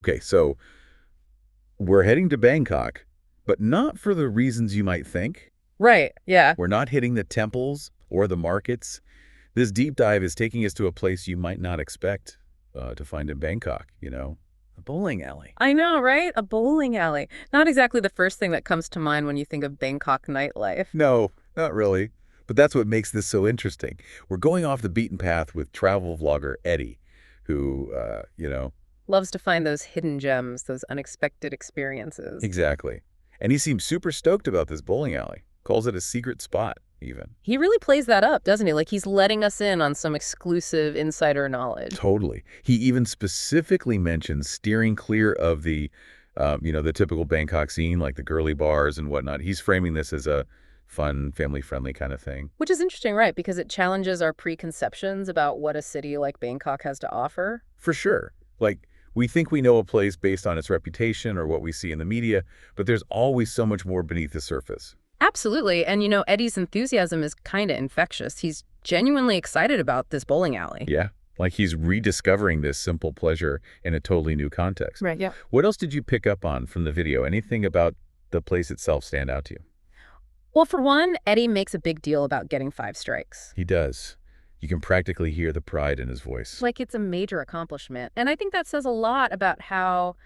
Okay, so we're heading to Bangkok, but not for the reasons you might think. Right, yeah. We're not hitting the temples or the markets. This deep dive is taking us to a place you might not expect to find in Bangkok, a bowling alley. I know, right? A bowling alley. Not exactly the first thing that comes to mind when you think of Bangkok nightlife. No, not really. But that's what makes this so interesting. We're going off the beaten path with travel vlogger Eddie, who. Loves to find those hidden gems, those unexpected experiences. Exactly. And he seems super stoked about this bowling alley. Calls it a secret spot, even. He really plays that up, doesn't he? Like he's letting us in on some exclusive insider knowledge. Totally. He even specifically mentions steering clear of the typical Bangkok scene, like the girly bars and whatnot. He's framing this as a fun, family-friendly kind of thing. Which is interesting, right? Because it challenges our preconceptions about what a city like Bangkok has to offer. For sure. Like, we think we know a place based on its reputation or what we see in the media, but there's always so much more beneath the surface. Absolutely. And Eddie's enthusiasm is kind of infectious. He's genuinely excited about this bowling alley. Yeah, like he's rediscovering this simple pleasure in a totally new context. Right, yeah. What else did you pick up on from the video? Anything about the place itself stand out to you? Well, for one, Eddie makes a big deal about getting 5 strikes. He does. You can practically hear the pride in his voice. Like it's a major accomplishment. And I think that says a lot about how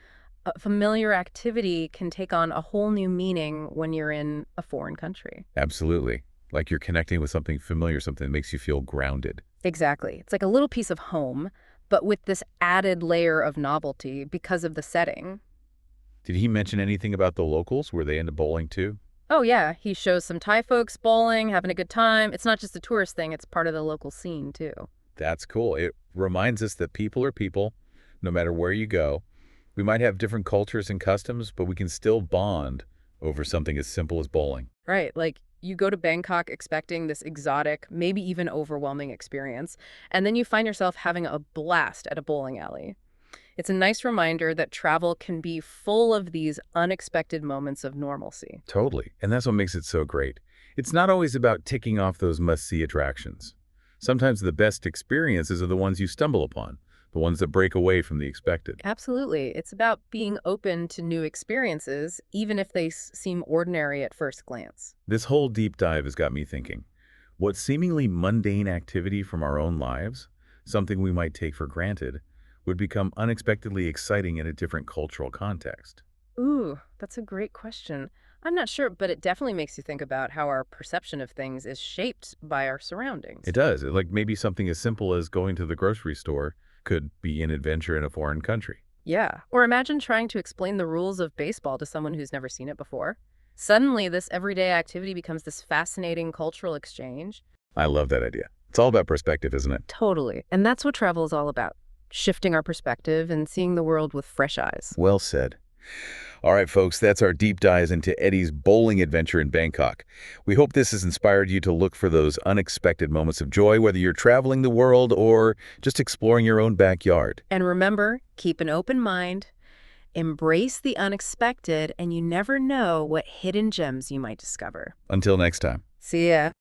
a familiar activity can take on a whole new meaning when you're in a foreign country. Absolutely. Like you're connecting with something familiar, something that makes you feel grounded. Exactly. It's like a little piece of home, but with this added layer of novelty because of the setting. Did he mention anything about the locals? Were they into bowling too? Oh, yeah. He shows some Thai folks bowling, having a good time. It's not just a tourist thing. It's part of the local scene, too. That's cool. It reminds us that people are people, no matter where you go. We might have different cultures and customs, but we can still bond over something as simple as bowling. Right. Like you go to Bangkok expecting this exotic, maybe even overwhelming experience, and then you find yourself having a blast at a bowling alley. It's a nice reminder that travel can be full of these unexpected moments of normalcy. Totally. And that's what makes it so great. It's not always about ticking off those must-see attractions. Sometimes the best experiences are the ones you stumble upon, the ones that break away from the expected. Absolutely. It's about being open to new experiences, even if they seem ordinary at first glance. This whole deep dive has got me thinking. What seemingly mundane activity from our own lives, something we might take for granted, would become unexpectedly exciting in a different cultural context? Ooh, that's a great question. I'm not sure, but it definitely makes you think about how our perception of things is shaped by our surroundings. It does. Like maybe something as simple as going to the grocery store could be an adventure in a foreign country. Yeah. Or imagine trying to explain the rules of baseball to someone who's never seen it before. Suddenly, this everyday activity becomes this fascinating cultural exchange. I love that idea. It's all about perspective, isn't it? Totally. And that's what travel is all about. Shifting our perspective and seeing the world with fresh eyes. Well said. All right, folks, that's our deep dives into Eddie's bowling adventure in Bangkok. We hope this has inspired you to look for those unexpected moments of joy, whether you're traveling the world or just exploring your own backyard. And remember, keep an open mind, embrace the unexpected, and you never know what hidden gems you might discover. Until next time. See ya.